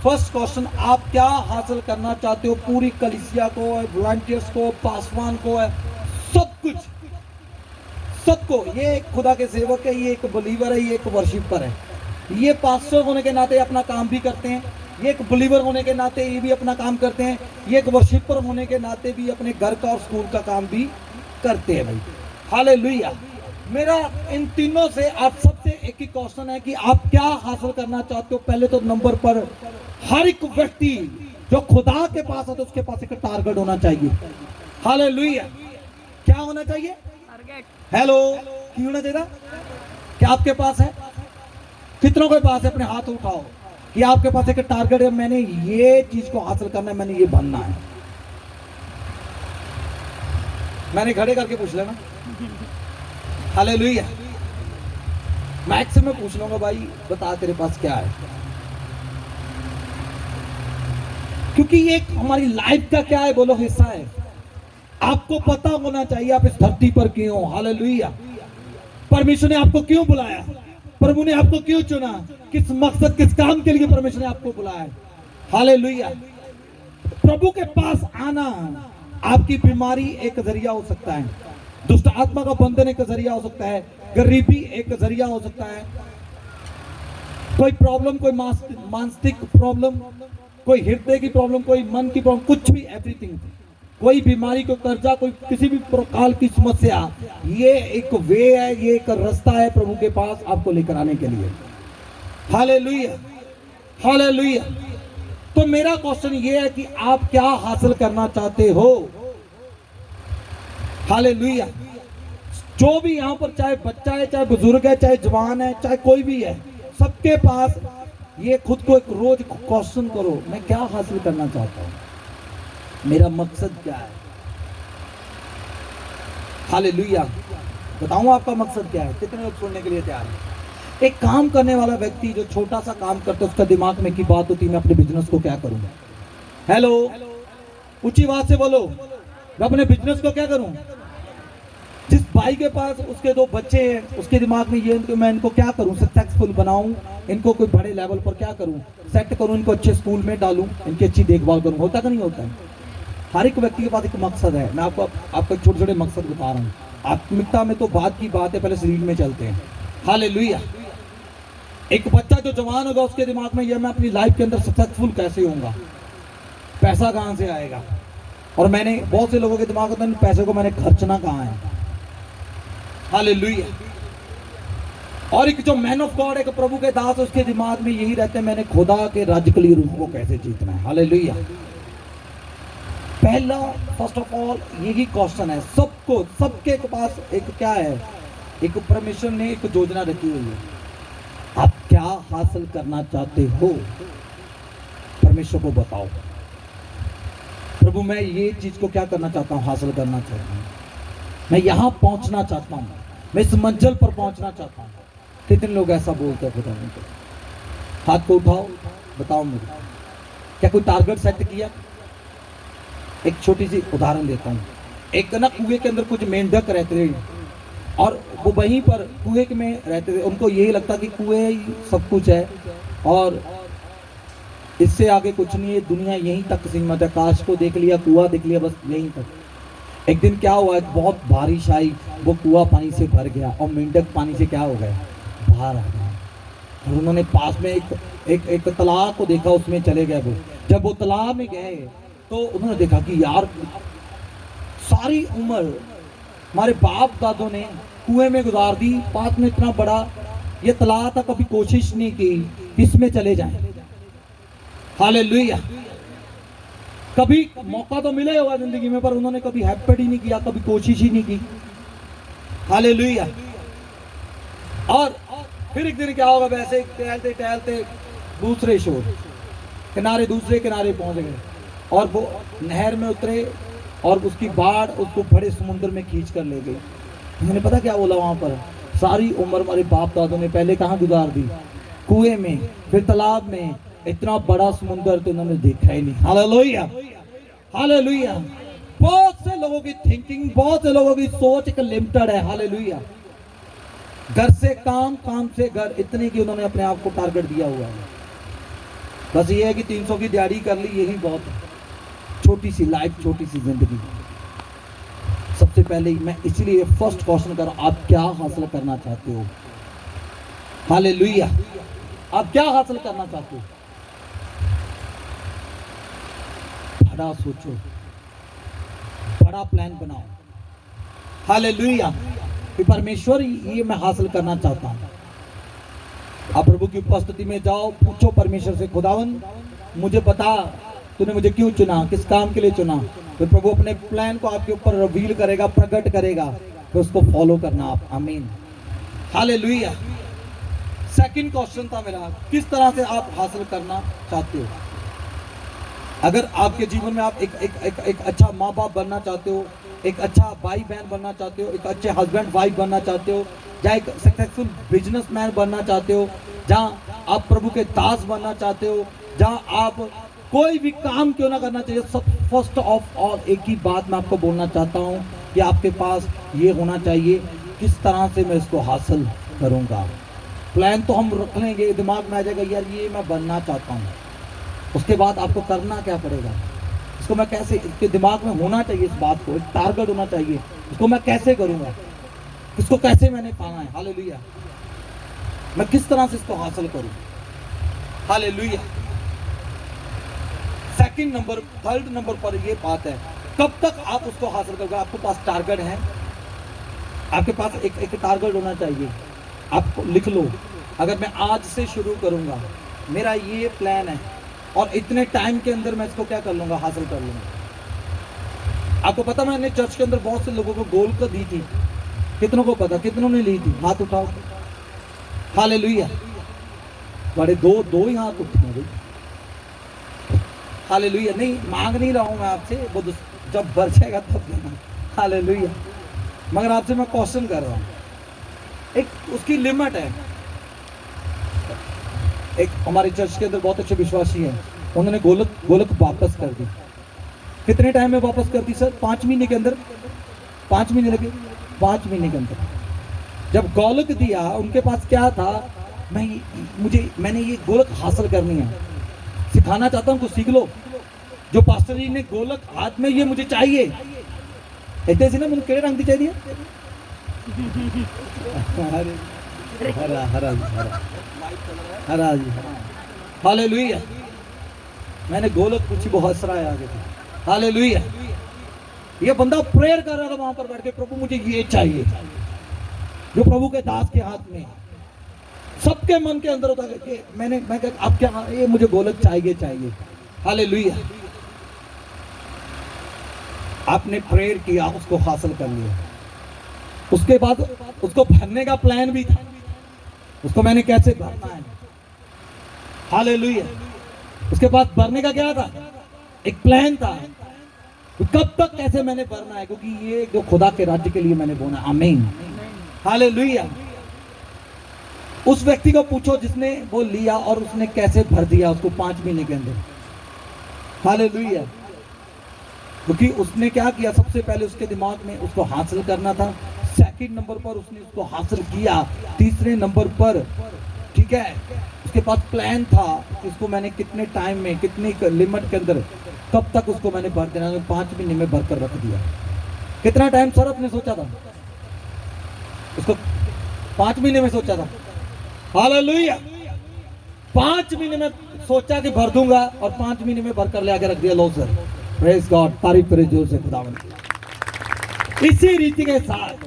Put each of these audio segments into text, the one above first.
First question, आप क्या हासिल करना चाहते हो? पूरी कलीसिया को, वॉलंटियर्स को, पासवान को, सब कुछ, सबको। ये एक खुदा के सेवक है, ये एक बिलीवर है, ये एक वर्शिपर है। ये पास्टर होने के नाते अपना काम भी करते हैं, ये एक बिलीवर होने के नाते ये भी अपना काम करते हैं, ये एक वर्शिपर होने के नाते भी अपने घर का और स्कूल का काम भी करते हैं भाई। हालेलुया। मेरा इन तीनों से आप सबसे एक ही क्वेश्चन है कि आप क्या हासिल करना चाहते हो? पहले तो नंबर पर हर एक व्यक्ति जो खुदा के पास है तो उसके पास एक टारगेट होना चाहिए। हालेलुया। क्या होना चाहिए? टारगेट। हेलो, क्यों होना चाहिए? क्या आपके पास है? कितनों के पास है? अपने हाथ उठाओ कि आपके पास एक टारगेट है, मैंने ये चीज को हासिल करना है, मैंने ये बनना है। मैंने खड़े करके पूछ लेना। हालेलुया। मैक्स से मैं पूछ लूंगा, भाई बता तेरे पास क्या है, क्योंकि ये हमारी लाइफ का क्या है बोलो, हिस्सा है। आपको पता होना चाहिए आप इस धरती पर क्यों हो। हालेलुया। परमेश्वर ने आपको क्यों बुलाया, प्रभु ने आपको क्यों चुना, किस मकसद, किस काम के लिए परमेश्वर ने आपको बुलाया। हालेलुया। प्रभु के पास आना आपकी बीमारी एक जरिया हो सकता है, दुष्ट आत्मा का बंधन एक जरिया हो सकता है, गरीबी एक जरिया हो सकता है, कोई प्रॉब्लम, कोई मानसिक प्रॉब्लम, कोई हृदय की प्रॉब्लम, कोई मन की प्रॉब्लम, कुछ भी, एवरीथिंग, कोई बीमारी, कोई कर्जा, कोई किसी भी प्रकार की समस्या, ये एक वे है, ये एक रास्ता है प्रभु के पास आपको लेकर आने के लिए। हालेलुया। हालेलुया। तो मेरा क्वेश्चन ये है कि आप क्या हासिल करना चाहते हो? हालेलुया। जो भी यहाँ पर, चाहे बच्चा है, चाहे बुजुर्ग है, चाहे जवान है, चाहे कोई भी है, सबके पास ये खुद को एक रोज क्वेश्चन करो, मैं क्या हासिल करना चाहता हूँ, मेरा मकसद क्या है। हालेलुया। बताऊं आपका मकसद क्या है? कितने लोग सुनने के लिए तैयार हैं? एक काम करने वाला व्यक्ति जो छोटा सा काम करता है, उसका दिमाग में की बात होती है, मैं अपने बिजनेस को क्या करूं। हेलो, ऊंची आवाज से बोलो, मैं अपने बिजनेस को क्या करूं। जिस भाई के पास उसके 2 बच्चे हैं, उसके दिमाग में ये, मैं इनको क्या करूं, सक्सेसफुल बनाऊं, इनको कोई बड़े लेवल पर क्या करूं, सेट करूं, इनको अच्छे स्कूल में डालूं, इनकी अच्छी देखभाल करूं। होता कि नहीं होता है? हर एक व्यक्ति के पास एक मकसद है। मैं आपको छोटे छोटे मकसद बता रहा हूँ। आत्मिकता में तो बात की बात है, पहले शरीर में चलते हैं। हालेलुया। एक बच्चा जो जवान होगा उसके दिमाग में ये, मैं अपनी लाइफ के अंदर सक्सेसफुल कैसे होऊंगा, पैसा कहां से आएगा। और मैंने बहुत से लोगों के दिमाग में पैसे को मैंने खर्चना कहां है। हालेलुया। और एक जो मैन ऑफ गॉड, एक प्रभु के दास, उसके दिमाग में यही रहते हैं, मैंने खुदा के राज्य के लिए रूह को कैसे जीतना है। हालेलुया। पहला, फर्स्ट ऑफ ऑल यही क्वेश्चन है सबको, सबके पास एक क्या है, एक परमेश्वर ने एक योजना रखी हुई है। आप क्या हासिल करना चाहते हो? परमेश्वर को बताओ, प्रभु मैं ये चीज को क्या करना चाहता हूँ, हासिल करना चाहता हूँ, मैं यहां पहुंचना चाहता हूं, मैं इस मंजिल पर पहुंचना चाहता हूं। कितने लोग ऐसा बोलते हैं खुदा को? हाथ को उठाओ, बताओ मुझे, क्या कोई टारगेट सेट किया? एक छोटी सी उदाहरण देता हूं। एक ना कुएं के अंदर कुछ मेंढक रहते थे, और वो वहीं पर कुएं में रहते थे। उनको यही लगता कि कुएं ही सब कुछ है और इससे आगे कुछ नहीं है, दुनिया यहीं तक सीमित है। काश को देख लिया, कुआं देख लिया, बस यहीं तक। एक दिन क्या हुआ, बहुत बारिश आई, वो कुआं पानी से भर गया और मेंढक पानी से क्या हो गया, बाहर आ गया। और उन्होंने पास में एक तालाब को देखा, उसमें चले गए। वो जब वो तालाब में गए तो उन्होंने देखा कि यार सारी उम्र हमारे बाप दादों ने कुएं में गुजार दी, पास में इतना बड़ा ये तालाब था, कभी कोशिश नहीं की इसमें चले जाएं। हालेलुया। कभी मौका तो मिला होगा जिंदगी में, पर उन्होंने कभी एफर्ट ही नहीं किया, कभी कोशिश ही नहीं की। हालेलुया। और फिर एक दिन क्या होगा, वैसे टहलते टहलते दूसरे किनारे पहुंच गए और वो नहर में उतरे और उसकी बाढ़ उसको बड़े समुद्र में खींच कर ले गई। उन्होंने पता क्या बोला वहां पर, सारी उम्र हमारे बाप दादों ने पहले कहाँ गुजार दी, कुएं में, फिर तालाब में, इतना बड़ा समुद्र तो उन्होंने देखा ही नहीं। हालेलुया। हालेलुया। बहुत से लोगों की थिंकिंग, बहुत से लोगों की सोच एक लिमिटेड है। हालेलुया। घर से काम, काम से घर, इतने की उन्होंने अपने आप को टारगेट दिया हुआ है। बस ये है कि 300 की दिहाड़ी कर ली, यही बहुत है। छोटी सी लाइफ, छोटी सी जिंदगी। सबसे पहले मैं इसलिए फर्स्ट क्वेश्चन कर रहा हूं, आप क्या हासिल करना चाहते हो? हालेलुया। आप क्या हासिल करना चाहते हो? बड़ा सोचो, बड़ा प्लान बनाओ। हालेलुया। कि परमेश्वर ये मैं हासिल करना चाहता हूं। आप प्रभु की उपस्थिति में जाओ, पूछो परमेश्वर से, खुदावन मुझे बता तूने मुझे क्यों चुना, किस काम के लिए चुना। तो प्रभु अपने प्लान को आपके ऊपर रिवील करेगा, प्रकट करेगा, तो उसको फॉलो करना आप। आमीन। हालेलुया। सेकंड क्वेश्चन था मेरा, किस तरह से आप हासिल करना चाहते हो? अगर आपके जीवन में आप एक अच्छा माँ बाप बनना चाहते हो, एक अच्छा भाई बहन बनना चाहते हो, एक अच्छे हस्बैंड वाइफ बनना चाहते हो, या एक सक्सेसफुल बिजनेसमैन बनना चाहते हो, जहाँ आप प्रभु के दास बनना चाहते हो, जहाँ आप कोई भी काम क्यों ना करना चाहिए, सब फर्स्ट ऑफ ऑल एक ही बात मैं आपको बोलना चाहता हूँ कि आपके पास ये होना चाहिए, किस तरह से मैं इसको हासिल करूँगा। प्लान तो हम रख लेंगे, दिमाग में आ जाएगा यार ये मैं बनना चाहता हूँ। उसके बाद आपको करना क्या पड़ेगा, इसको मैं कैसे, इसके दिमाग में होना चाहिए, इस बात को एक टारगेट होना चाहिए, इसको मैं कैसे करूँगा, इसको कैसे मैंने पाना है। हालेलुया। मैं किस तरह से इसको हासिल करूँ। Hallelujah. Second number, third number पर ये बात है, कब तक आप उसको हासिल करोगे। आपके पास टारगेट है, आपके पास एक टारगेट होना चाहिए। आप लिख लो, अगर मैं आज से शुरू करूंगा, मेरा ये प्लान है और इतने टाइम के अंदर मैं इसको क्या कर लूंगा, हासिल कर लूंगा। आपको पता मैंने चर्च के अंदर बहुत से लोगों को गोल कर दी थी, कितनों को पता, कितनों ने ली थी? हाथ उठाओ। हालेलुया। बड़े दो ही हाथ उठे भाई। हालेलुया। नहीं मांग नहीं रहा हूं मैं आपसे, वो जब भर जाएगा तब देना। हालेलुया। मगर आपसे मैं क्वेश्चन कर रहा हूं, एक उसकी लिमिट है। एक हमारे चर्च के अंदर बहुत अच्छे विश्वासी हैं, उन्होंने गोलक वापस कर दी। कितने टाइम में वापस कर दी सर? 5 महीने के अंदर। 5 महीने लगे। 5 महीने के अंदर जब गोलक दिया, उनके पास क्या था, मैंने ये गोलक हासिल करनी है, सिखाना चाहता हूं, कुछ सीख लो। जो पास्टर जी ने गोलक हाथ में, ये मुझे चाहिए ऐसे से ना, मैंने केड़े रंग दी चाहिए। हरा हरा हरा जी। हालेलुया। मैंने गोलक पूछी, वो हंस रहा है आगे। हालेलुया। ये बंदा प्रेयर कर रहा था वहां पर बैठ के, प्रभु मुझे ये चाहिए, जो प्रभु के दास के हाथ में। सबके मन के अंदर होता है कि मैं कहा आप क्या, ये मुझे गोलक चाहिए। हालेलुया। आपने प्रेयर किया, उसको हासिल कर लिया। उसके बाद उसको भरने का प्लान भी था, उसको मैंने कैसे भरना है। हालेलुया। उसके बाद भरने का क्या था, एक प्लान था, कब तक कैसे मैंने भरना है, क्योंकि ये जो खुदा के राज्य के लिए मैंने बोना। आमीन। हालेलुया। उस व्यक्ति को पूछो जिसने वो लिया और उसने कैसे भर दिया उसको 5 महीने के अंदर। हालेलुया। क्योंकि उसने क्या किया, सबसे पहले उसके दिमाग में उसको हासिल करना था, सेकंड नंबर पर उसने उसको हासिल किया, तीसरे नंबर पर, ठीक है, उसके पास प्लान था कि इसको मैंने कितने टाइम में, कितनी लिमिट के अंदर, कब तक उसको मैंने भर देना। 5 महीने में भर कर रख दिया। कितना टाइम सर आपने सोचा था उसको? 5 महीने में सोचा था। हालेलुया। 5 महीने में सोचा कि भर दूंगा और 5 महीने में भर कर ले आके रख दिया। लो सर, प्रेज गॉड, तारीफ करे जोर से खुदावंद। इसी रीति के साथ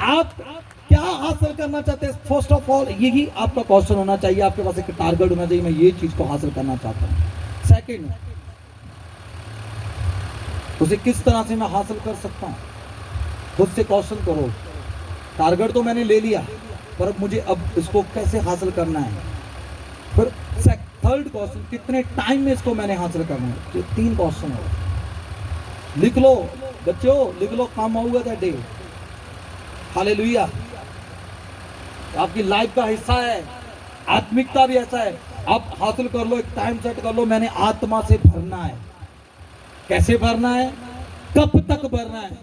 आप क्या हासिल करना चाहते हैं, फर्स्ट ऑफ ऑल यही आपका क्वेश्चन होना चाहिए। आपके पास एक टारगेट होना चाहिए, मैं ये चीज को हासिल करना चाहता हूं। सेकंड, उसे किस तरह से मैं हासिल कर सकता हूं, खुद से क्वेश्चन करो। टारगेट तो मैंने ले लिया, पर मुझे अब इसको कैसे हासिल करना है। फिर थर्ड क्वेश्चन, कितने टाइम में इसको मैंने हासिल करना है। ये 3 क्वेश्चन है। लिख लो बच्चों, लिख लो, काम होगा दैट डे। हालेलुया। आपकी लाइफ का हिस्सा है, आत्मिकता भी ऐसा है। आप हासिल कर लो, एक टाइम सेट कर लो, मैंने आत्मा से भरना है। कैसे भरना है, कब तक भरना है,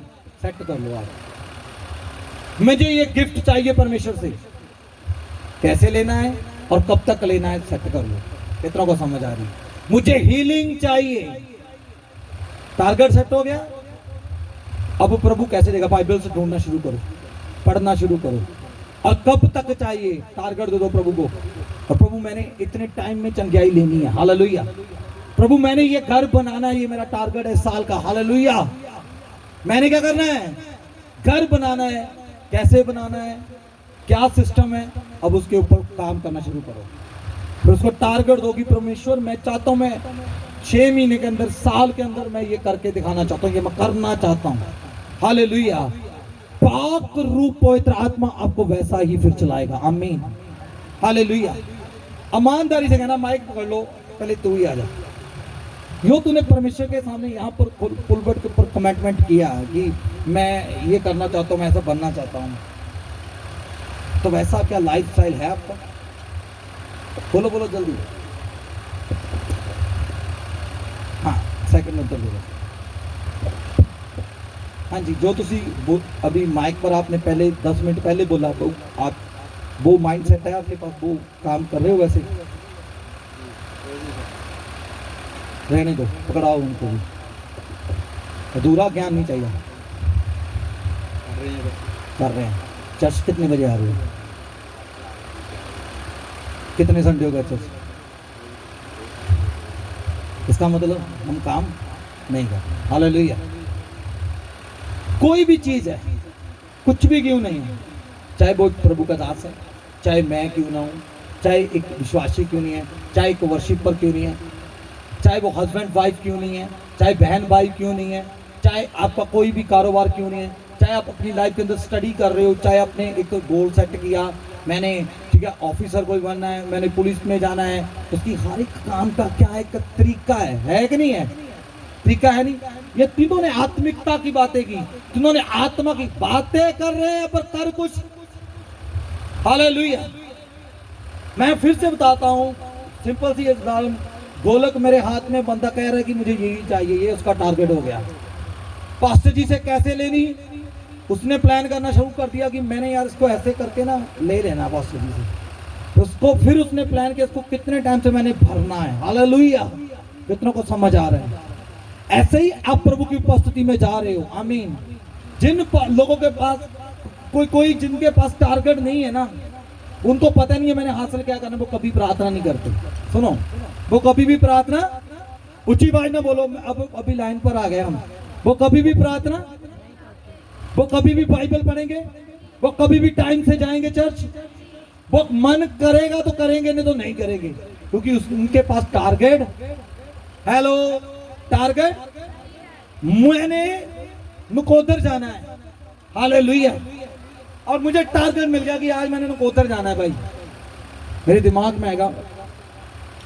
सेट कर लो आप। मुझे ये गिफ्ट चाहिए परमेश्वर से, कैसे लेना है और कब तक लेना है, सेट कर लो। कितनों को समझ आ रही? मुझे हीलिंग चाहिए, टारगेट सेट हो गया। अब प्रभु कैसे देगा? बाइबल से ढूंढना शुरू करो, पढ़ना शुरू करो। और कब तक चाहिए? टारगेट दे दो प्रभु को। और प्रभु मैंने इतने टाइम में चंगियाई लेनी है, हालेलुया। प्रभु मैंने ये घर बनाना है, ये मेरा टारगेट है साल का, हालेलुया। मैंने क्या करना है? घर बनाना है। कैसे बनाना है? क्या सिस्टम है? अब उसके ऊपर काम करना शुरू करो। फिर उसको टारगेट दोगी, परमेश्वर मैं चाहता हूं, मैं 6 महीने के अंदर, साल के अंदर मैं ये करके दिखाना चाहता हूं, ये मैं करना चाहता हूं, हालेलुया। पाक रूप पवित्र आत्मा आपको वैसा ही फिर चलाएगा, आमीन, हालेलुया। ईमानदारी से कहना, माइक पकड़ लो, पहले तू ही आ जा। यो तूने परमेश्वर के सामने यहाँ पर पुलबट के ऊपर कमिटमेंट किया कि मैं ये करना चाहता हूँ, मैं ऐसा बनना चाहता हूँ, तो वैसा क्या लाइफस्टाइल है आपका? बोलो बोलो जल्दी। हाँ, सेकंड उत्तर बोलो। हाँ जी, जो तुसी अभी माइक पर आपने पहले 10 मिनट पहले बोला, तो आप वो माइंड सेट है आपके पास, वो काम कर रहे हो वैसे? रहने दो, पकड़ाओ उनको भी, अधूरा ज्ञान नहीं चाहिए। कर रहे हैं। चर्च कितने बजे आ रहे हो? कितने संडे होगा चर्च? इसका मतलब हम काम नहीं कर, हालेलुया। कोई भी चीज है, कुछ भी क्यों नहीं है, चाहे वो प्रभु का दास है, चाहे मैं क्यों ना हूं, चाहे एक विश्वासी क्यों नहीं है, चाहे एक वर्शिपर क्यों नहीं है, चाहे वो हस्बैंड वाइफ क्यों नहीं है, चाहे बहन भाई क्यों नहीं है, चाहे आपका कोई भी कारोबार क्यों नहीं है, चाहे आप अपनी लाइफ के अंदर स्टडी कर रहे हो, चाहे आपने एक गोल सेट किया, मैंने ठीक है ऑफिसर कोई बनना है, मैंने पुलिस में जाना है, उसकी हर एक काम का क्या एक तरीका है कि नहीं है? तरीका है नहीं? ये तीनों ने आत्मिकता की बातें की, तीनों ने आत्मा की बातें कर रहे हैं पर कर कुछ, हालेलुया। मैं फिर से बताता हूं, सिंपल सी एग्जाम्पल, गोलक मेरे हाथ में, बंदा कह रहा है कि मुझे यही चाहिए, ये उसका टारगेट हो गया। पास्टर जी से कैसे लेनी, उसने प्लान करना शुरू कर दिया कि मैंने यार इसको ऐसे करके ना ले लेना पास्टर जी से। उसको फिर उसने प्लान किया इसको कितने टाइम से मैंने भरना है, हालेलुया। कितनों को समझ आ रहा है? ऐसे ही आप प्रभु की उपस्थिति में जा रहे हो, आमीन। जिन लोगों के पास कोई जिनके पास टारगेट नहीं है ना, उनको पता नहीं है मैंने हासिल क्या करना, वो कभी प्रार्थना नहीं करते। सुनो, वो कभी भी प्रार्थना, ऊंची आवाज ना बोलो, अब अभी लाइन पर आ गए हम। वो कभी भी प्रार्थना, वो कभी भी बाइबल पढ़ेंगे, वो कभी भी टाइम से जाएंगे चर्च, वो मन करेगा तो करेंगे, नहीं तो नहीं करेंगे, क्योंकि उनके पास टारगेट, हेलो टारगेट, मैंने नकोदर जाना है, हालेलुया। और मुझे टारगेट मिल गया कि आज मैंने नकोदर जाना है भाई, मेरे दिमाग में आएगा,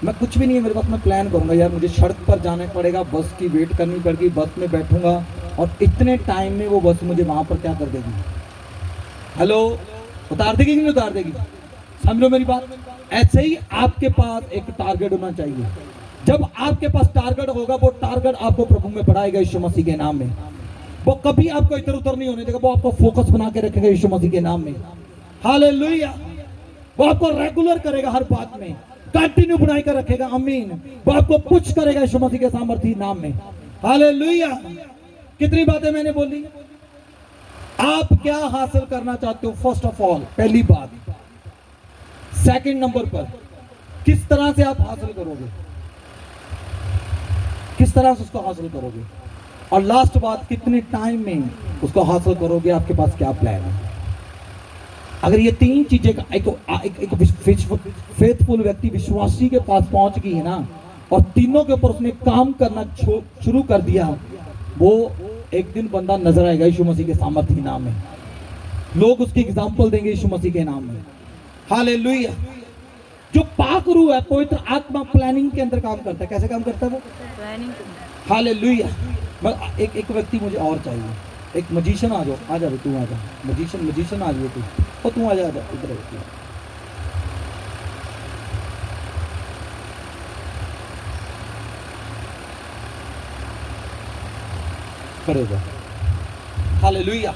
मैं कुछ भी नहीं है मेरे पास, मैं प्लान करूंगा यार मुझे सड़क पर जाना पड़ेगा, बस की वेट करनी पड़ेगी, बस में बैठूंगा और इतने टाइम में वो बस मुझे वहां पर क्या कर देगी, हेलो उतार देगी कि नहीं उतार देगी? समझो मेरी बात। ऐसे ही आपके पास एक टारगेट होना चाहिए। जब आपके पास टारगेट होगा, वो टारगेट आपको प्रभु में बढ़ाएगा यीशु मसीह के नाम में। वो कभी आपको इधर उधर नहीं होने देगा, वो आपको फोकस बना के रखेगा यीशु मसीह के नाम में, हालेलुया। वो आपको रेगुलर करेगा, हर बात में कंटिन्यू बनाई कर रखेगा, आमीन। वो आपको पुश करेगा यीशु मसीह के सामर्थी नाम में, हालेलुया। कितनी बातें मैंने बोली? आप क्या हासिल करना चाहते हो? फर्स्ट ऑफ ऑल, पहली बात। सेकंड नंबर पर, किस तरह से आप हासिल करोगे, किस तरह से उसको हासिल करोगे? और लास्ट बात, कितने टाइम में उसको हासिल करोगे, आपके पास क्या प्लान है? अगर ये तीन चीजें एक फेथफुल व्यक्ति, विश्वासी के पास पहुंच गई है ना, और तीनों के ऊपर उसने काम करना शुरू कर दिया, वो एक दिन बंदा नजर आएगा यीशु मसीह के सामर्थी नाम में। लोग उसकी एग्जांपल देंगे यीशु मसीह के नाम में, हालेलुया। जो पाक रूह है, पवित्र आत्मा प्लानिंग के अंदर काम करता है। कैसे काम करता है वो? Planning, hallelujah. एक व्यक्ति मुझे और चाहिए, एक मजिशियन आ जाओ, आ जा तू, आ जा मजिशियन आ जाओ तू आ जा इधर। करेगा, हालेलुया।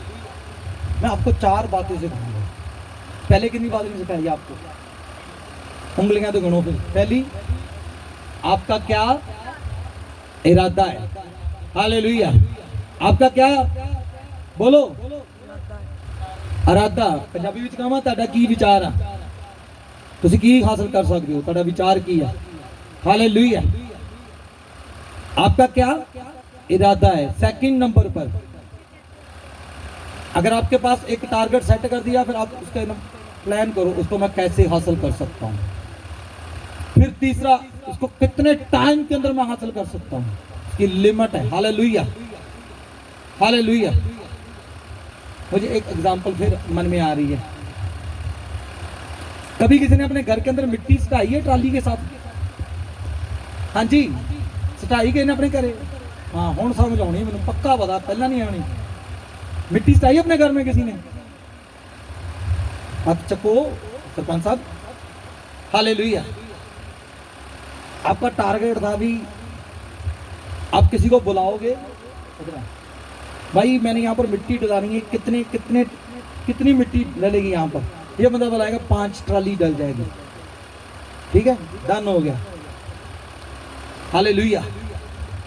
मैं आपको 4 बातें सिखाऊंगा। पहले कितनी बातें सिखाई आपको? उंगलियां तो गणों पे। पहली, आपका क्या इरादा है? हालेलुया। आपका क्या बोलो इरादा। पंजाबी विच कहां ਤੁਹਾਡਾ ਕੀ ਵਿਚਾਰ ਆ, ਤੁਸੀਂ ਕੀ ਹਾਸਲ ਕਰ ਸਕਦੇ ਹੋ, ਤੁਹਾਡਾ ਵਿਚਾਰ ਕੀ ਆ? हालेलुया। आपका क्या इरादा है? सेकंड नंबर पर अगर आपके पास एक टारगेट सेट कर दिया, फिर आप उसका प्लान करो उसको मैं कैसे हासिल कर सकता हूं। फिर तीसरा, उसको कितने टाइम के अंदर मैं हासिल कर सकता हूं, उसकी लिमिट है। Hallelujah hallelujah. मुझे एक एग्जांपल फिर मन में आ रही है। कभी किसी ने अपने घर के अंदर मिट्टी सटाई है ट्राली के साथ? हाँ जी, सटाई गए ने अपने घरे? हाँ हुण समझ आनी मैनूं, पक्का पता, पहला नहीं आनी। मिट्टी सटाई अपने घर में किसी ने? हाथ चको सरपंच साहब। हालेलुया। आपका टारगेट था भी, आप किसी को बुलाओगे, भाई मैंने यहाँ पर मिट्टी डलानी है, कितने कितने कितनी मिट्टी डलेगी यहाँ पर? ये बंदा बुलाएगा 5 ट्राली डल जाएगी, ठीक है, डन हो गया। हालेलुया।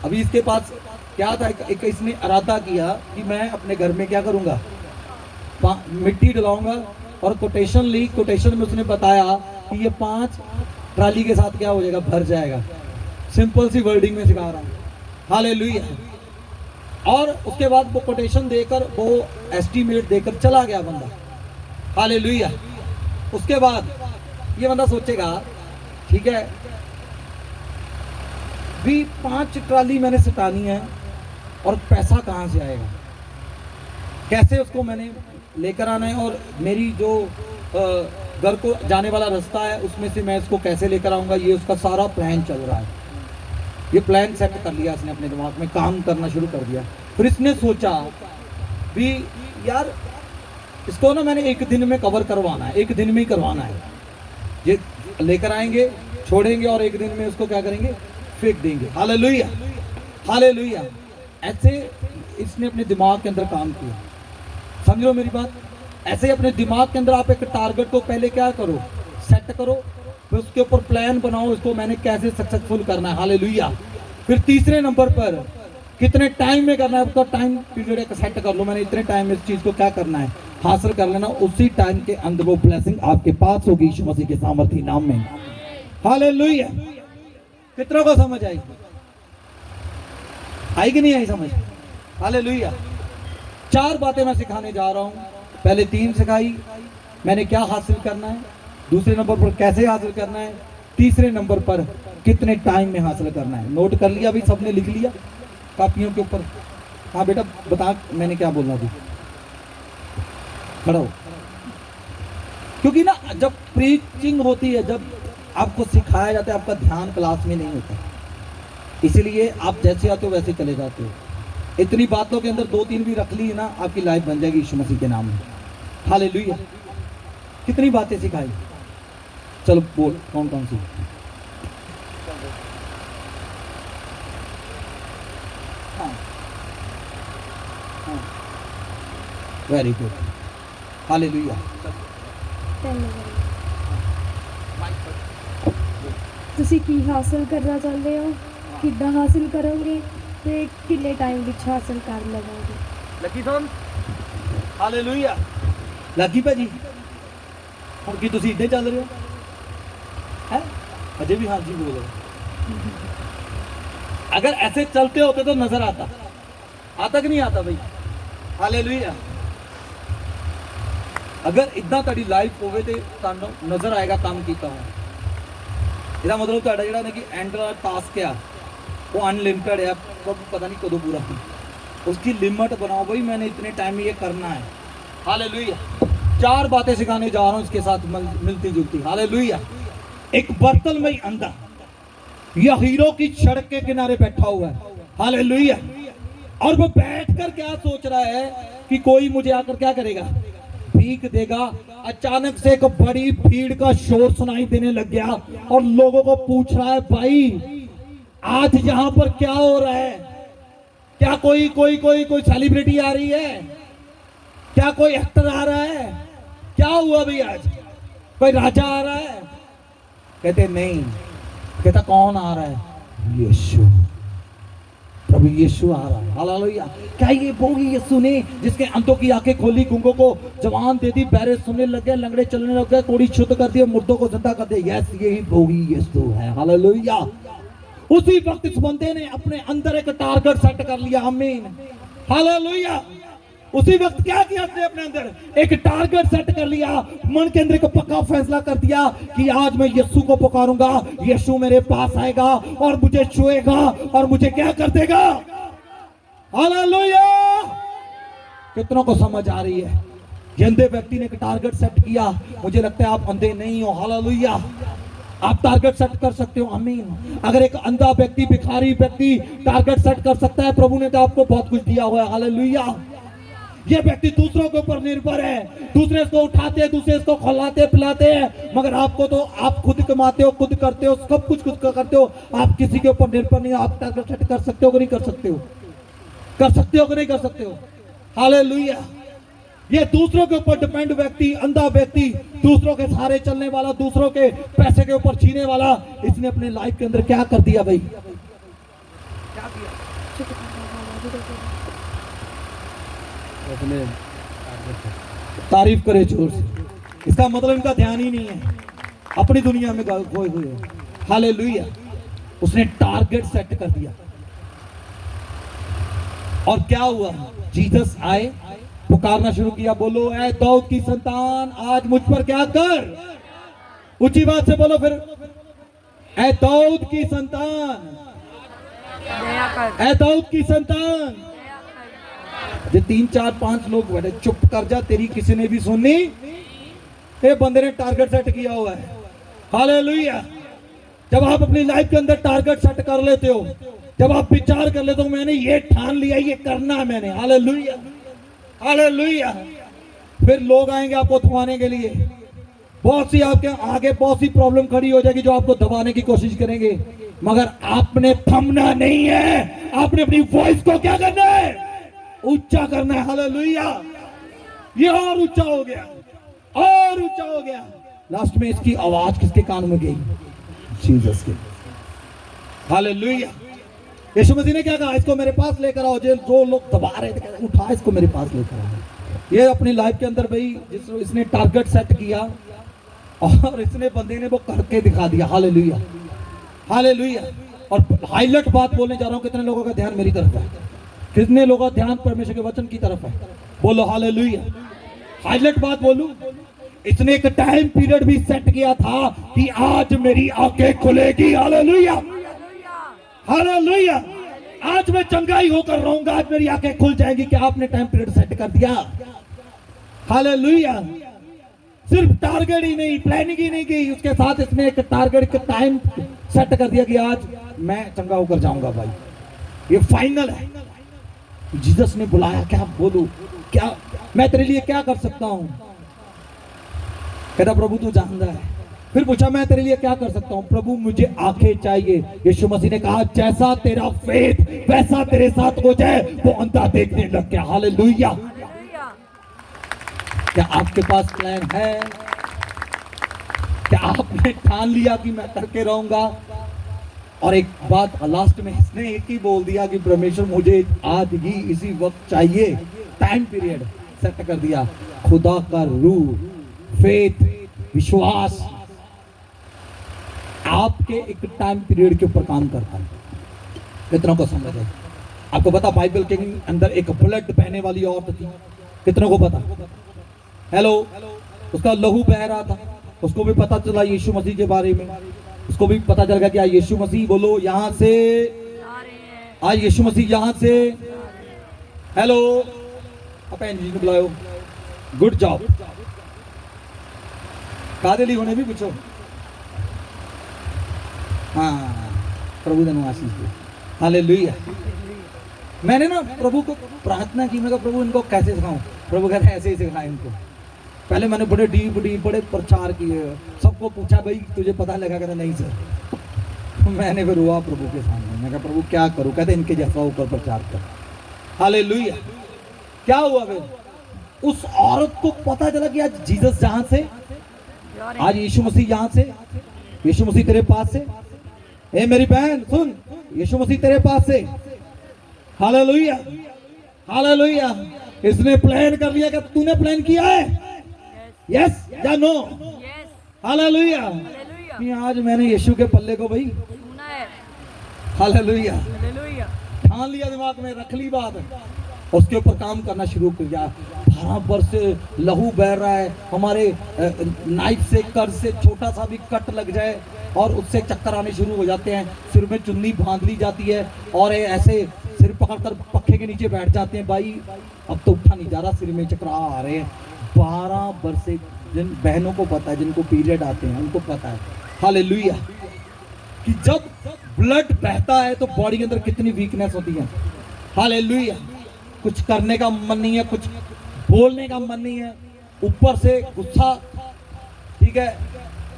अभी इसके पास क्या था, एक इसने इरादा किया कि मैं अपने घर में क्या करूँगा, मिट्टी डलाऊंगा, और कोटेशन ली। कोटेशन में उसने बताया कि ये 5 ट्राली के साथ क्या हो जाएगा, भर जाएगा। सिंपल सी वर्डिंग में सिखा रहा हूँ। हालेलुया। और उसके बाद वो कोटेशन देकर, वो एस्टीमेट देकर चला गया बंदा। हालेलुया। उसके बाद ये बंदा सोचेगा, ठीक है भी 5 ट्राली मैंने सटानी है, और पैसा कहाँ से आएगा, कैसे उसको मैंने लेकर आना है, और मेरी जो घर को जाने वाला रास्ता है उसमें से मैं इसको कैसे लेकर आऊँगा, ये उसका सारा प्लान चल रहा है। ये प्लान सेट कर लिया इसने अपने दिमाग में, काम करना शुरू कर दिया। फिर इसने सोचा भी यार इसको ना मैंने एक दिन में कवर करवाना है, एक दिन में ही करवाना है। ये लेकर आएंगे, छोड़ेंगे, और एक दिन में उसको क्या करेंगे, फेंक देंगे। Hallelujah hallelujah. ऐसे इसने अपने दिमाग के अंदर काम किया। समझ लो मेरी बात। ऐसे ही अपने दिमाग के अंदर आप एक टारगेट को पहले क्या करो, सेट करो, फिर उसके ऊपर प्लान बनाओ, इसको मैंने कैसे सक्सेसफुल करना है। हालेलुया। फिर तीसरे नंबर पर कितने टाइम में करना है, उसका टाइम पीरियड एक सेट कर लो, मैंने इतने टाइम में इस चीज़ को क्या करना है, हासिल कर लेना। उसी टाइम के अंदर वो ब्लेसिंग आपके पास होगी यीशु मसीह के सामर्थी नाम में। हालेलुया। कितनों को समझ आई? आई कि नहीं आई समझ? हालेलुया। 4 बातें मैं सिखाने जा रहा हूँ। पहले 3 सिखाई मैंने क्या हासिल करना है, दूसरे नंबर पर कैसे हासिल करना है, तीसरे नंबर पर कितने टाइम में हासिल करना है। नोट कर लिया अभी सबने, लिख लिया कापियों के ऊपर? हाँ बेटा बता मैंने क्या बोलना थी, खड़ा हो। क्योंकि ना जब प्रीचिंग होती है, जब आपको सिखाया जाता है, आपका ध्यान क्लास में नहीं होता, इसीलिए आप जैसे आते हो वैसे चले जाते हो। इतनी बातों के अंदर 2-3 भी रख ली ना, आपकी लाइफ बन जाएगी यीशु मसीह के नाम में। हालेलुया। कितनी बातें सिखाई, चलो बोल कौन कौन सी? हाँ हाँ, वेरी गुड। हालेलुया। ਤੁਸੀਂ ਕੀ ਹਾਸਲ ਕਰਨਾ ਚਾਹੁੰਦੇ ਹੋ, ਕਿੱਦਾਂ ਹਾਸਲ ਕਰੋਗੇ ਤੇ ਕਿੰਨੇ ਟਾਈਮ ਵਿੱਚ ਹਾਸਲ ਕਰ ਲਵੋਗੇ? ਲੱਕੀ ਸਾਹਿਬ। ਹਾਲੇਲੂਇਆ। ਲੱਕੀ ਭਾਜੀ ਹੁਣ ਕੀ ਤੁਸੀਂ ਇੱਦਾਂ ਚੱਲ ਰਹੇ ਹੋ ਹੈ? अजय भी हाँ जी बोल रहे। अगर ऐसे चलते होते तो नजर आता, आता कि नहीं आता भाई? हालेलुया। अगर इदा ਤੁਹਾਡੀ ਲਾਈਫ ਹੋਵੇ ਤੇ ਤੁਹਾਨੂੰ ਨਜ਼ਰ ਆਏਗਾ ਕੰਮ ਕੀਤਾ ਹੋਇਆ। ਇਹਦਾ ਮਤਲਬ ਤੁਹਾਡਾ ਜਿਹੜਾ ਨਾ ਕਿ ਐਂਡ ਦਾ ਟਾਸਕ ਆ वो अनलिमिटेड है, आपको पता नहीं कदों पूरा होना। उसकी लिमिट बनाओ भाई, मैंने इतने टाइम में ये करना है। हालेलुया। 4 बातें सिखाने जा रहा हूँ इसके साथ मिलती जुलती। हालेलुया। एक बर्तन में अंधा या हीरो की सड़क के किनारे बैठा हुआ है। हालेलुया। और वो बैठकर क्या सोच रहा है कि कोई मुझे आकर क्या करेगा, भीख देगा। अचानक से एक बड़ी भीड़ का शोर सुनाई देने लग गया और लोगों को पूछ रहा है भाई आज यहाँ पर क्या हो रहा है? क्या कोई कोई कोई कोई सेलिब्रिटी आ रही है? क्या कोई एक्टर आ रहा है? क्या हुआ भाई आज? कोई राजा आ रहा है? कहते नहीं। कहता कौन आ रहा है? यीशु, प्रभु यीशु आ रहा है। हालेलुया। क्या ये वो ही यीशु ने जिसके अंधों की आंखें खोली, गूंगों को जवान दे दी, बहरे सुनने लग गए, लंगड़े चलने लग गए, कोढ़ी शुद्ध कर दिए, मुर्दों को जिंदा कर दिया? यस, यही वो ही यीशु है। हालेलुया। उसी वक्त इस बंदे ने अपने अंदर एक टारगेट सेट कर लिया। आमीन। हालेलुया। उसी वक्त क्या किया उसने? अपने अंदर एक टारगेट सेट कर लिया, मन के अंदर एक पक्का फैसला कर दिया कि आज मैं यीशु को पुकारूंगा, यीशु मेरे पास आएगा और मुझे छुएगा और मुझे क्या कर देगा। हालेलुया। कितनों को समझ आ रही है? ये अंधे व्यक्ति ने एक टारगेट सेट किया। मुझे लगता है आप अंधे नहीं हो। हालेलुया। आप टारगेट सेट कर सकते हो। आमीन। अगर एक अंधा व्यक्ति, भिखारी व्यक्ति टारगेट सेट कर सकता है, प्रभु ने तो आपको बहुत कुछ दिया हुआ है। हालेलुया। ये व्यक्ति दूसरों के ऊपर निर्भर है, दूसरे को उठाते हैं, दूसरे को खिलाते पिलाते हैं, मगर आपको तो आप खुद कमाते हो, खुद करते हो, सब कुछ खुद करते हो। आप किसी के ऊपर निर्भर नहीं हो। आप टारगेट सेट कर सकते हो कि नहीं कर सकते हो? कर सकते हो कि नहीं कर सकते हो? हालेलुया। ये दूसरों के ऊपर डिपेंड व्यक्ति, अंधा व्यक्ति, दूसरों के सहारे चलने वाला, दूसरों के पैसे के ऊपर जीने वाला, इसने अपने लाइफ के अंदर क्या कर दिया भाई? क्या किया? अपने तारीफ करे जोर से। इसका मतलब इनका ध्यान ही नहीं है, अपनी दुनिया में खोए हुए हैं। हालेलुया। उसने टारगेट सेट कर दिया और क्या हुआ? जीसस आए, पुकारना शुरू किया, बोलो ऐ दाऊद की संतान आज मुझ पर क्या कर। ऊंची बात से बोलो फिर, ऐ दाऊद की संतान, ऐ दाऊद की संतान। ये 3 4 5 लोग बैठे, चुप कर जा, तेरी किसी ने भी सुननी। ये बंदे ने टारगेट सेट किया हुआ है। हालेलुया। जब आप अपनी लाइफ के अंदर टारगेट सेट कर लेते हो, जब आप विचार कर लेते हो मैंने ये ठान लिया, ये करना है मैंने। हालेलुया। हालेलुया। फिर लोग आएंगे आपको थमाने के लिए, बहुत सी आपके आगे बहुत सी प्रॉब्लम खड़ी हो जाएगी जो आपको दबाने की कोशिश करेंगे, मगर आपने थमना नहीं है। आपने अपनी वॉइस को क्या करना है? ऊंचा करना है। हालेलुया। ये और ऊंचा हो गया, और ऊंचा हो गया। लास्ट में इसकी आवाज किसके कान में गई? जीसस के। हालेलुया। यीशु मसीह ने क्या कहा? इसको मेरे पास लेकर आओ। जो लोग दबा रहे थे, उठा इसको मेरे पास लेकर आओ। ये अपनी लाइफ के अंदर भाई इसने टारगेट सेट किया और इसने बंदे ने वो करके दिखा दिया। हालेलुया। हालेलुया। और हाईलाइट बात बोलने जा रहा हूं, कितने लोगों का ध्यान मेरी तरफ है? कितने लोगों का ध्यान परमेश्वर के वचन की तरफ है? बोलो हालेलुया। हाईलाइट बात बोलूं, इसने एक टाइम पीरियड भी सेट किया था कि आज मेरी आंखें खुलेगी। हालेलुया। हालेलुया। आज मैं चंगाई होकर रहूंगा, आज मेरी आंखें खुल जाएंगी। क्या आपने टाइम पीरियड सेट कर दिया? हालेलुया। सिर्फ टारगेट ही नहीं, प्लानिंग ही नहीं की, उसके साथ इसने एक टारगेट का टाइम सेट कर दिया कि आज मैं चंगा होकर जाऊंगा। भाई ये फाइनल है। जीसस ने बुलाया, क्या बोलूं, क्या मैं तेरे लिए क्या कर सकता हूं? कहता प्रभु तू जानता है। फिर पूछा मैं तेरे लिए क्या कर सकता हूं? प्रभु मुझे आंखें चाहिए। यीशु मसीह ने कहा जैसा तेरा फेथ वैसा तेरे साथ हो जाए। वो अंधा देखने लग गया। हालेलुया। क्या आपके पास प्लान है? क्या आपने ठान लिया कि मैं करके रहूंगा? और एक बात लास्ट में इसने एक ही बोल दिया कि परमेश्वर मुझे आज ही इसी वक्त चाहिए। टाइम पीरियड सेट कर दिया। खुदा का रूह, फेथ, विश्वास आपके एक टाइम पीरियड के ऊपर काम करता है। कितनों को समझ है? आपको पता बाइबल के अंदर एक ब्लड बहने वाली औरत थी। कितनों को पता? हेलो। उसका लहू बह रहा था, उसको भी पता चला यीशु मसीह के बारे में। उसको भी पता चल गया कि यीशु मसीह, बोलो यहां से आज यीशु मसीह यहां से। हेलो। अपन जी को बुलाओ। Good job. कादली होने भी पूछो। हाँ, प्रभु धन आशीष दे। हालेलुया। मैंने ना प्रभु को प्रार्थना की, मैं कहा प्रभु इनको कैसे सिखाऊं? प्रभु कहते ऐसे ही सिखाए इनको। पहले मैंने बड़े डीप बड़े प्रचार किए, सबको पूछा भाई तुझे पता लगा? कहता नहीं सर। मैंने फिर हुआ प्रभु के सामने, मैं कहा प्रभु क्या करूं? कहते इनके जैसा ऊपर प्रचार कर। हालेलुया। क्या हुआ फिर? उस औरत को पता चला कि आज जीसस जहां से, आज यीशु मसीह यहां से, यीशु मसीह तेरे पास से। ए मेरी बहन सुन, यीशु मसीह तेरे पास से। Hallelujah, hallelujah. इसने प्लान कर लिया। क्या तूने प्लान किया है? यस या नो? हालेलुया। नहीं, आज मैंने यीशु के पल्ले को भाई हालेलुया ठान लिया, दिमाग में रख ली बात, उसके ऊपर काम करना शुरू कर दिया। 12 वर्ष से लहू बह रहा है हमारे, नाइफ से कर से छोटा सा भी कट लग जाए और उससे चक्कर आने शुरू हो जाते हैं, सिर में चुन्नी बांध ली जाती है और ये ऐसे सिर पकड़कर पक्खे के नीचे बैठ जाते हैं। भाई अब तो उठा नहीं जा रहा, सिर में चक्कर आ रहे हैं। 12 वर्ष से जिन बहनों को पता है, जिनको पीरियड आते हैं उनको पता है हालेलुया कि जब ब्लड बहता है तो बॉडी के अंदर कितनी वीकनेस होती है। हालेलुया। कुछ करने का मन नहीं है, कुछ बोलने का मन नहीं है, ऊपर से गुस्सा, ठीक है।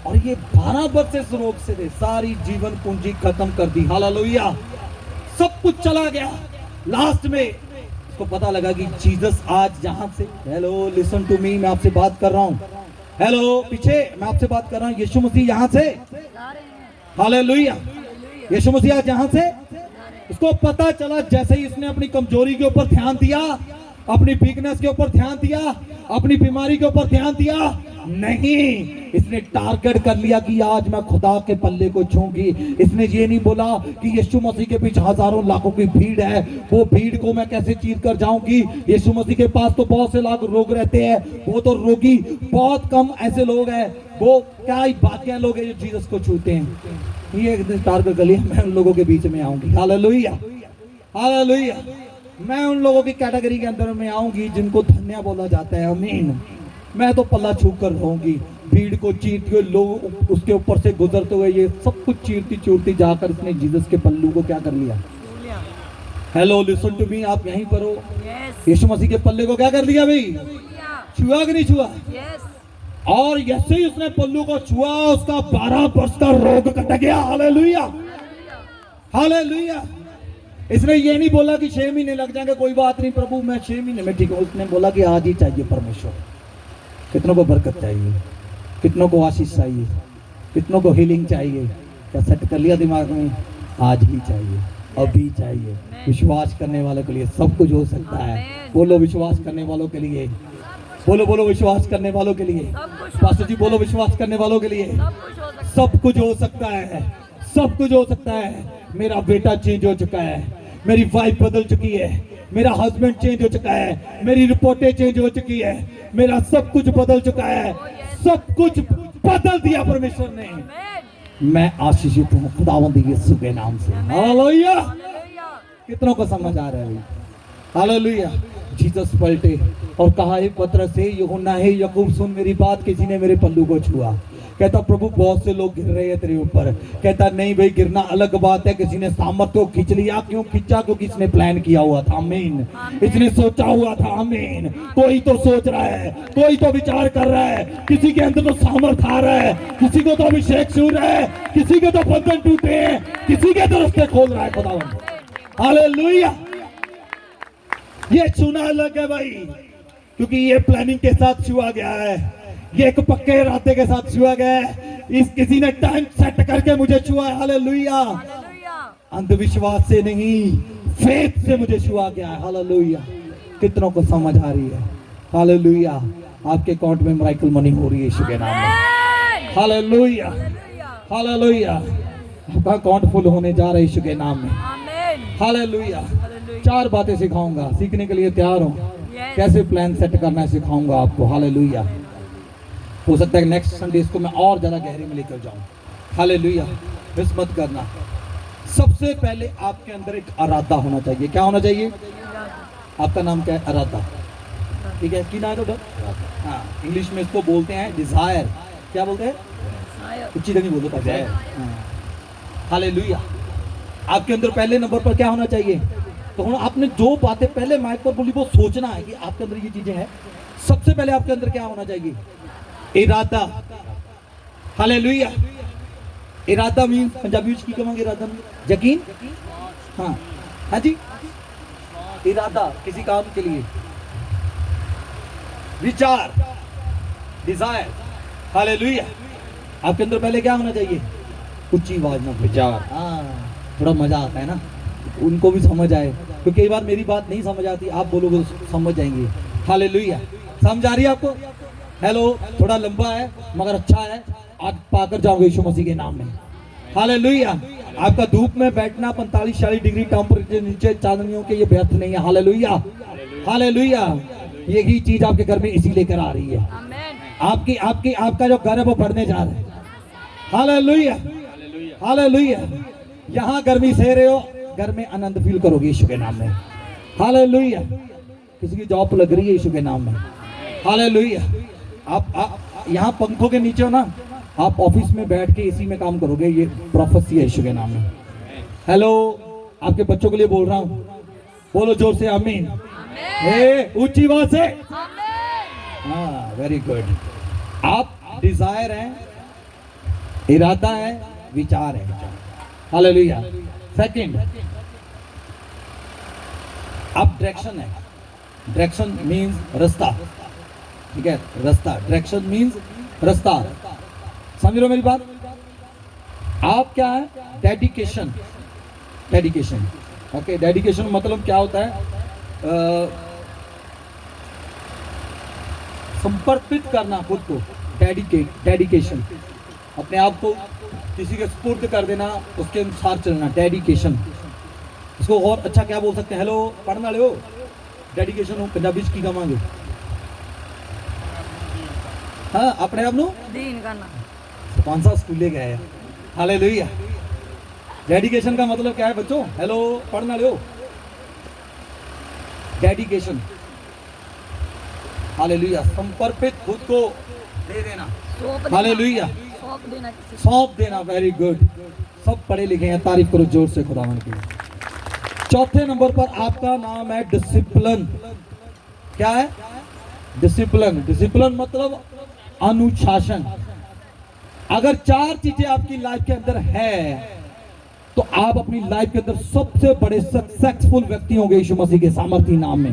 और ये 12 वर्ष से इस रोग से थे, सारी जीवन पूंजी खत्म कर दी। हालेलुया। सब कुछ चला गया। लास्ट में इसको पता लगा कि जीसस आज यहां से, हेलो लिसन टू मी, मैं आपसे बात कर रहा हूं, हेलो पीछे मैं आपसे बात कर रहा हूं, यीशु मसीह यहां से, हालेलुया, यीशु मसीह आज यहां से। इसको पता चला जैसे ही इसने अपनी कमजोरी के ऊपर ध्यान दिया, अपनी वीकनेस के ऊपर ध्यान दिया, अपनी बीमारी के ऊपर ध्यान दिया, नहीं, इसने टारगेट कर लिया कि आज मैं खुदा के पल्ले को छूंगी। इसने ये नहीं बोला कि यीशु मसीह के पीछे हजारों लाखों की भीड़ है, वो भीड़ को मैं कैसे चीर कर जाऊंगी। यीशु मसीह के पास तो बहुत से लाख रोग रहते हैं, वो तो रोगी बहुत कम ऐसे लोग हैं, वो क्या ही बाकियां लोग हैं जो जीसस को छूते हैं। ये टारगेट कर लिया, मैं उन लोगों के बीच में आऊंगी। Hallelujah, hallelujah. मैं उन लोगों की कैटेगरी के अंदर में आऊंगी जिनको धन्य बोला जाता है। आमीन। मैं तो पल्ला छू कर रहूंगी। भीड़ को चीरते हुए, लोग उसके ऊपर से गुजरते हुए, ये सब कुछ चीरती चूरती जाकर इसने जीसस के पल्लू को क्या कर लिया। हेलो लिसन टू मी, आप यहीं पर हो। यीशु मसीह के पल्ले को क्या कर लिया भाई? छुआ कि नहीं छुआ? और जैसे ही उसने पल्लू को छुआ, उसका 12 वर्ष का रोग कट गया। Hallelujah, hallelujah. इसने ये नहीं बोला कि 6 महीने लग जाएंगे, कोई बात नहीं प्रभु मैं 6 महीने में ठीक हूं। उसने बोला कि आज ही चाहिए परमेश्वर। कितनों को बरकत चाहिए, कितनों को आशीष चाहिए, कितनों को हीलिंग चाहिए? क्या सेट कर लिया दिमाग में? आज ही चाहिए, अभी चाहिए। विश्वास करने वालों के लिए सब कुछ हो सकता है। बोलो विश्वास करने वालों के लिए, बोलो बोलो विश्वास करने वालों के लिए। पास्टर जी बोलो विश्वास करने वालों के लिए सब कुछ हो सकता है, सब कुछ हो सकता है। मेरा बेटा चेंज हो चुका है, मेरी वाइफ बदल चुकी है, मेरा हस्बैंड चेंज हो चुका है, मेरी रिपोर्टें चेंज हो चुकी है, मेरा सब कुछ बदल चुका है, सब कुछ बदल दिया परमेश्वर ने। मैं आशीषित हूँ खुदावंद यीशु के नाम से। हालेलुया। कितनों को समझ आ रहा है? हालेलुया। जीसस पलटे और कहा, हे पतरस, हे यूहन्ना, हे याकूब, सुन मेरी बात। किसी ने मेरे पल्लू को छुआ। कहता प्रभु बहुत से लोग गिर रहे हैं तेरे ऊपर। कहता नहीं भाई, गिरना अलग बात है, किसी ने सामर्थ को खींच लिया। क्यों खींचा? क्योंकि इसने प्लान किया हुआ था। आमीन। इसने सोचा हुआ था। आमीन। कोई तो सोच रहा है, कोई तो विचार कर रहा है, किसी के अंदर तो सामर्थ आ रहा है, किसी को तो अभिषेक छू रहा है, किसी के तो बंधन टूटे हैं, किसी के तो रास्ते खोल रहा है खुदावंद। हालेलुया। ये छूना अलग है भाई, क्योंकि ये प्लानिंग के साथ छुआ गया है, ये एक पक्के इरादे के साथ छुआ गया है। इस किसी ने टाइम सेट करके मुझे छुआ है। हालेलुया। अंधविश्वास से नहीं, फेथ से मुझे छुआ गया है। हालेलुया। कितनों को समझ आ रही है? हालेलुया। आपके अकाउंट में मिरेकल मनी हो रही है यीशु के नाम में। Hallelujah, hallelujah. आपका अकाउंट फुल होने जा रहा है यीशु के नाम में। हालेलुया। 4 बातें सिखाऊंगा, सीखने के लिए तैयार हो? कैसे प्लान सेट करना है सिखाऊंगा आपको। हालेलुया। हो सकता है नेक्स्ट संडे इसको मैं और ज्यादा गहरे में लेकर जाऊं। हालेलुया। मिस मत करना। सबसे पहले आपके अंदर एक इरादा होना चाहिए। क्या होना चाहिए? आपका नाम क्या है? इरादा। ठीक है, की नाम है? हाँ, इंग्लिश में इसको बोलते हैं डिजायर। क्या बोलते हैं? कुछ चीज़ नहीं बोलते डिजायर। हालेलुया। आपके अंदर पहले नंबर पर क्या होना चाहिए? तो हम आपने जो बातें पहले माइक पर बोली वो सोचना है कि आपके अंदर ये चीजें हैं। सबसे पहले आपके अंदर क्या होना चाहिए? इरादा। हालेलुया। इरादा मीन्स पंजाबी में की कहेंगे इरादा यकीन। हाँ हाँ जी, इरादा किसी काम के लिए, विचार, डिजायर। हालेलुया। आपके अंदर पहले क्या होना चाहिए? ऊंची आवाज में विचार। हाँ, थोड़ा मजा आता है ना, उनको भी समझ आए, क्योंकि कई बार मेरी बात नहीं समझ आती, आप बोलोगे तो समझ जाएंगे। हालेलुया, समझ आ रही है आपको? हेलो, थोड़ा लंबा है मगर अच्छा है, आज पाकर जाओगे यीशु मसीह के नाम में। हालेलुया, आपका धूप में बैठना 45-40 डिग्री टेम्परेचर नीचे चांदनियों के, ये व्यर्थ नहीं है। हालेलुया, हालेलुया, यही चीज आपके घर में इसी लेकर आ रही है। आपकी आपकी आपका जो घर है वो बढ़ने जा रहा है। हालेलुया, हालेलुया, यहाँ गर्मी सह रहे हो, घर में आनंद फील करोगे यीशु के नाम में। हालेलुया, किसी की जॉब लग रही है यीशु के नाम में। हालेलुया, आप यहाँ पंखों के नीचे हो ना, आप ऑफिस में बैठ के इसी में काम करोगे, ये प्रोफेसी है यीशु के नाम में। हेलो, आपके बच्चों के लिए बोल रहा हूँ, बोलो जोर से आमीन। हे ऊंची आवाज से, हाँ, वेरी गुड। आप डिजायर है, इरादा है, विचार है। हालेलुया। सेकंड, आप डायरेक्शन है। डायरेक्शन मींस रास्ता, ठीक है, रास्ता, डायरेक्शन मींस रास्ता, समझ रहे हो मेरी बात? आप क्या है? Dedication, dedication, okay. डेडिकेशन मतलब क्या होता है? समर्पित करना खुद को, डेडिकेशन, अपने आप को किसी के सुपुर्द कर देना, उसके अनुसार चलना, डेडिकेशन। इसको और अच्छा क्या बोल सकते हैं? हेलो, पढ़ने वाले हो? डेडिकेशन हो पंजाबी की कमांगे, हाँ, अपने आप नो दीन करना, कौन सा स्कूले गए हैं? हालेलुया। डेडिकेशन का मतलब क्या है बच्चों? हेलो, पढ़ने वाले हो? डेडिकेशन, हालेलुया, समर्पित, खुद को दे देना। हालेलुया, सौंप देना, वेरी गुड। सब पढ़े लिखे हैं, तारीफ करो जोर से खुदावन की। चौथे नंबर पर आपका नाम है डिसिप्लिन। क्या है? डिसिप्लिन। डिसिप्लिन मतलब अनुशासन। अगर 4 चीजें आपकी लाइफ के अंदर है तो आप अपनी लाइफ के अंदर सबसे बड़े सक्सेसफुल व्यक्ति होंगे यीशु मसीह के सामर्थी नाम में।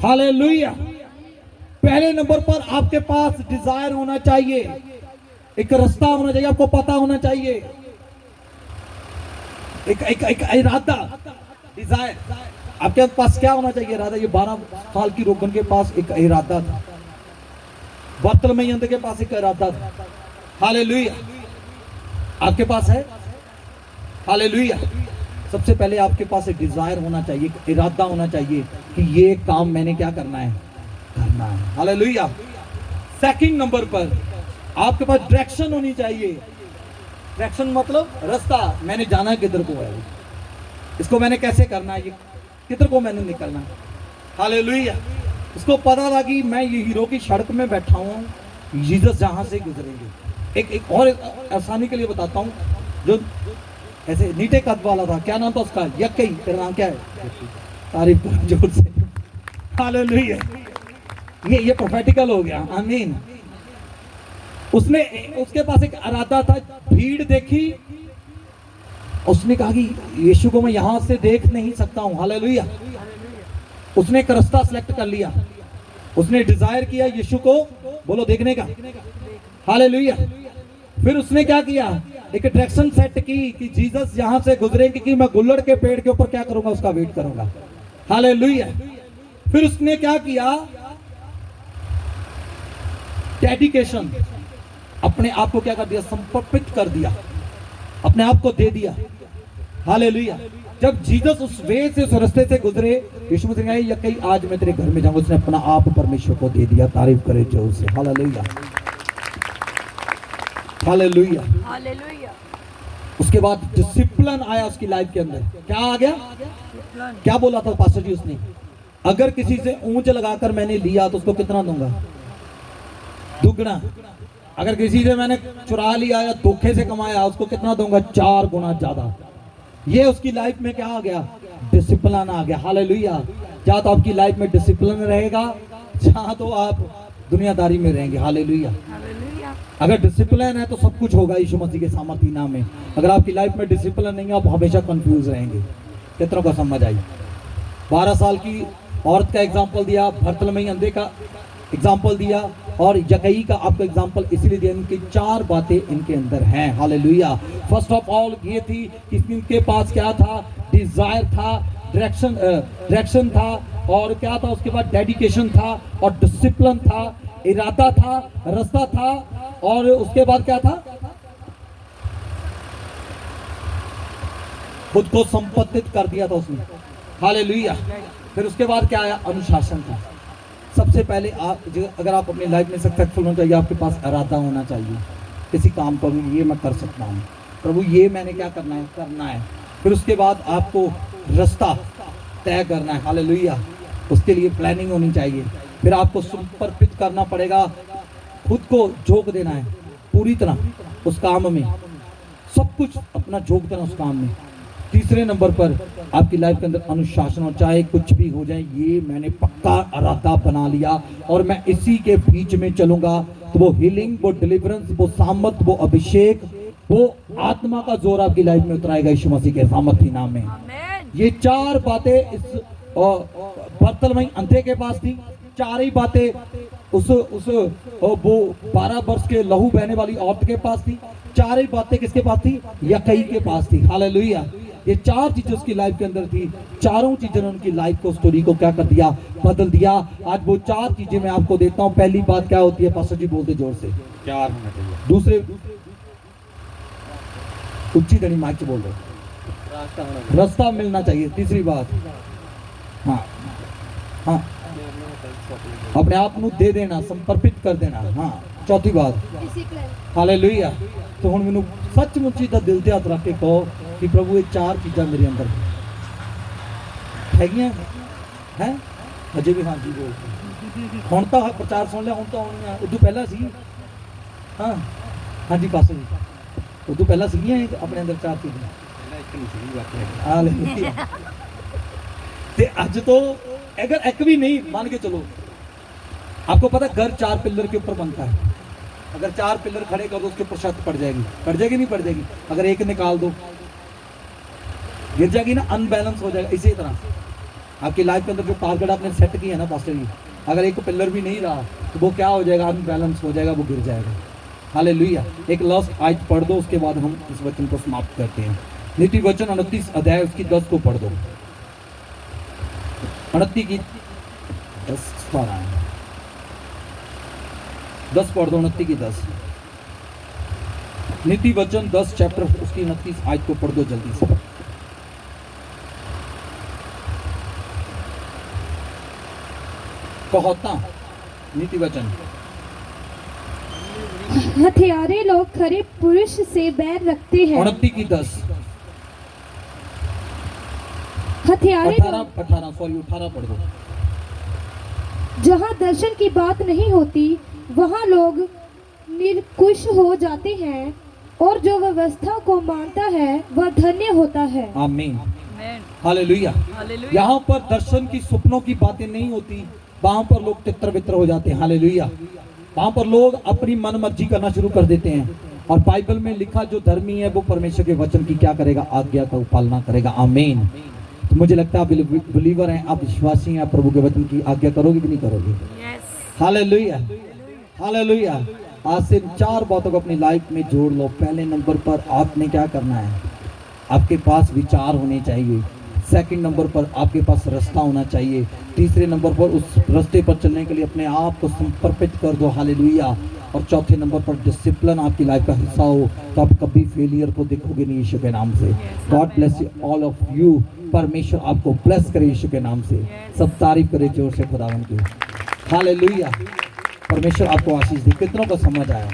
हालेलुया। पहले नंबर पर आपके पास डिजायर होना चाहिए, एक रास्ता होना चाहिए, आपको पता होना चाहिए, एक इरादा, डिजायर। आपके पास क्या होना चाहिए? इरादा। ये 12 साल की रोगन के पास एक इरादा था, बर्तलमई अंधे के पास एक इरादा था। हालेलुया, आपके पास है? हालेलुया। सबसे पहले आपके पास एक डिजायर होना चाहिए, एक इरादा होना चाहिए कि ये काम मैंने क्या करना है, करना है। हालेलुया। सेकंड नंबर पर आपके पास डायरेक्शन होनी चाहिए। डायरेक्शन मतलब रास्ता, मैंने जाना है किधर को है, इसको मैंने कैसे करना है, ये किधर को मैंने निकलना है। हालेलुया। उसको पता था कि मैं ये हीरो की सड़क में बैठा हूँ, जीसस जहां से गुजरेंगे। एक और आसानी के लिए बताता हूँ, जो ऐसे नीटे कद वाला था, क्या नाम था उसका? यक्कई। तेरा नाम क्या है? तारीफ करो जोर से। हालेलुया। ये प्रोफेटिकल हो गया, आमीन। उसने, उसके पास एक इरादा था, भीड़ देखी, उसने कहा कि यीशु को मैं यहां से देख नहीं सकता हूं। हालेलुया। उसने एक रास्ता सिलेक्ट कर लिया, उसने डिजायर किया यीशु को, बोलो, देखने का। हालेलुया। फिर उसने क्या किया? एक डायरेक्शन सेट की कि जीसस यहां से गुजरेंगे कि मैं गुल्लड़ के पेड़ के ऊपर क्या करूंगा, उसका वेट करूंगा। हालेलुया। फिर उसने क्या किया? डेडिकेशन, अपने आप को क्या कर दिया? समर्पित कर दिया, अपने आप को दे दिया। हालेलुया। जब जीसस उस वे से, उस रास्ते से गुजरे, यीशु मसीह ने कहा, कहीं आज मैं तेरे घर में जाऊंगा, उसने अपना आप परमेश्वर को दे दिया। तारीफ करे जोर से। Hallelujah, hallelujah, hallelujah. उसके बाद डिसिप्लिन आया उसकी लाइफ के अंदर। क्या आ गया? क्या बोला था पास्टर जी उसने? अगर किसी से ऊंच लगाकर मैंने लिया तो उसको कितना दूंगा? दुगना। अगर किसी से मैंने चुरा लिया या धोखे से कमाया, उसको कितना दूंगा? 4 गुना ज्यादा। ये उसकी लाइफ में क्या आ गया? डिसिप्लिन आ गया। हालेलुया। जहां तो आपकी लाइफ में डिसिप्लिन रहेगा, जहां तो आप दुनियादारी में रहेंगे। हालेलुया। अगर डिसिप्लिन है तो सब कुछ होगा यीशु मसीह के सामर्थी नाम में। अगर आपकी लाइफ में डिसिप्लिन नहीं है, आप हमेशा कंफ्यूज रहेंगे। कितनों को समझ आई? 12 साल की औरत का एग्जांपल दिया, बर्तलमई अंधे का एग्जाम्पल दिया, और यकई का आपको एग्जाम्पल इसलिए दिया, इनकी 4 बातें इनके अंदर हैं। हालेलुया। फर्स्ट ऑफ ऑल ये थी कि इनके पास क्या था, डिजायर था, डायरेक्शन था, और क्या था उसके बाद डेडिकेशन था, और डिसिप्लिन था, इरादा था, रास्ता था, और उसके बाद क्या था, खुद को संपत्तित कर दिया था उसने। हालेलुया। फिर उसके बाद क्या आया, अनुशासन था। सबसे पहले अगर आप अपनी लाइफ में सक्सेसफुल होना चाहिए, आपके पास इरादा होना चाहिए, किसी काम को ये मैं कर सकता हूँ, प्रभु ये मैंने क्या करना है। फिर उसके बाद आपको रास्ता तय करना है। हालेलुया। उसके लिए प्लानिंग होनी चाहिए। फिर आपको समर्पित करना पड़ेगा, खुद को झोंक देना है पूरी तरह उस काम में, सब कुछ अपना झोंक देना उस काम में। तीसरे नंबर पर आपकी लाइफ के अंदर अनुशासन, और चाहे कुछ भी हो जाए, ये मैंने पक्का इरादा बना लिया और मैं इसी के बीच में चलूंगा, तो वो हीलिंग, वो डिलीवरेंस, वो सामर्थ, वो अभिषेक, वो आत्मा का जोर आपकी लाइफ में उतराएगा यीशु मसीह के सामर्थी नाम में। ये 4 बातें इस बर्तलमई अंधे के पास थी, 4 ही बातें उस वो 12 वर्ष के लहू बहने वाली औरत के पास थी, 4 ही बातें किसके पास थी, यकई के पास थी। हालेलुया। ये 4 चीजें उसकी लाइफ के अंदर थी, चारों चीजों ने उनकी लाइफ को, स्टोरी को क्या कर दिया, बदल दिया। आज वो 4 चीजें मैं आपको देता हूँ। पहली बात क्या होती है, पास्टर जी बोलते जोर से, 4 होना चाहिए। दूसरे उच्ची धनी माइक से बोल रहे, रास्ता होना चाहिए। रास्ता मिलना चाहिए। तीसरी बात, हाँ हाँ, अपने आप को दे देना, समर्पित कर देना। हाँ, चौथी बात, डिसिप्लिन। हालेलुया। तो हुण मैनू सचमुच ही दिल ते हथ रख के कहो कि प्रभु ये 4 चीज़ां मेरे अंदर हैगियां हैं। अजे भी हाँ जी बोल, हुण तो प्रचार सुन लिया, हुण तो आउणियां, उदों पहला सी। हाँ हाँ जी पास जी, उदों पहला सीगियां अपने अंदर 4 चीज़ां। ਪਹਿਲਾਂ ਇੱਕ ਨਹੀਂ ਸੀਗੀ ਬਾਕੀ ਹੈਗੀ। हालेलुया। ते अज तो अगर एक भी नहीं, मान के चलो, आपको पता घर 4 पिलर के ऊपर बनता है। अगर 4 पिलर खड़े कर दो, उसके ऊपर छत पड़ जाएगी नहीं पड़ जाएगी। अगर एक निकाल दो, गिर जाएगी ना, अनबैलेंस हो जाएगा। इसी तरह आपकी लाइफ के अंदर जो टारगेट आपने सेट किया है ना पास्टर जी, अगर एक पिलर भी नहीं रहा तो वो क्या हो जाएगा, अनबैलेंस हो जाएगा, वो गिर जाएगा। हालेलुया। एक लास्ट आयत पढ़ दो, उसके बाद हम इस वचन को समाप्त करते हैं। नीति वचन 29 अध्याय उसकी 10 को पढ़ दो। 29 की 10 पढ़ दो, 29 की 10। नीति वचन 10 चैप्टर उसकी 29 आयत को पढ़ दो जल्दी से। कहता नीति वचन, हथियारे लोग खरे पुरुष से बैर रखते हैं। 29 की 10। हथियारे 18 पढ़ दो। जहाँ दर्शन की बात नहीं होती वहाँ लोग निर्कुश हो जाते हैं, और जो व्यवस्था को मानता है वह धन्य होता है। आमीन। हालेलुया। यहाँ पर दर्शन की, सपनों की बातें नहीं होती, वहाँ पर लोग तितर बितर हो जाते हैं। हालेलुया। वहाँ पर लोग अपनी मन मर्जी करना शुरू कर देते हैं। और बाइबल में लिखा जो धर्मी है वो परमेश्वर के वचन की क्या करेगा, आज्ञा का पालना करेगा। आमीन। तो मुझे लगता है आप बिलीवर हैं, आप विश्वासी हैं, आप प्रभु के वचन की आज्ञा करोगे कि नहीं करोगे? हालेलुया। हालेलुया। आज से 4 बातों को अपनी लाइफ में जोड़ लो। पहले नंबर पर आपने क्या करना है, आपके पास विचार होने चाहिए। सेकंड नंबर पर आपके पास रास्ता होना चाहिए। तीसरे नंबर पर उस रास्ते पर चलने के लिए अपने आप को समर्पित कर दो। हालेलुया। और चौथे नंबर पर डिसिप्लिन आपकी लाइफ का हिस्सा हो, तो आप कभी फेलियर को देखोगे नहीं यीशु के नाम से। God bless you all of you. परमेश्वर आपको ब्लेस करे यीशु के नाम से। सब तारीफ करे जोर से खुदावन की। हालेलुया। परमेश्वर आपको आशीष दे। कितनों को समझ आया?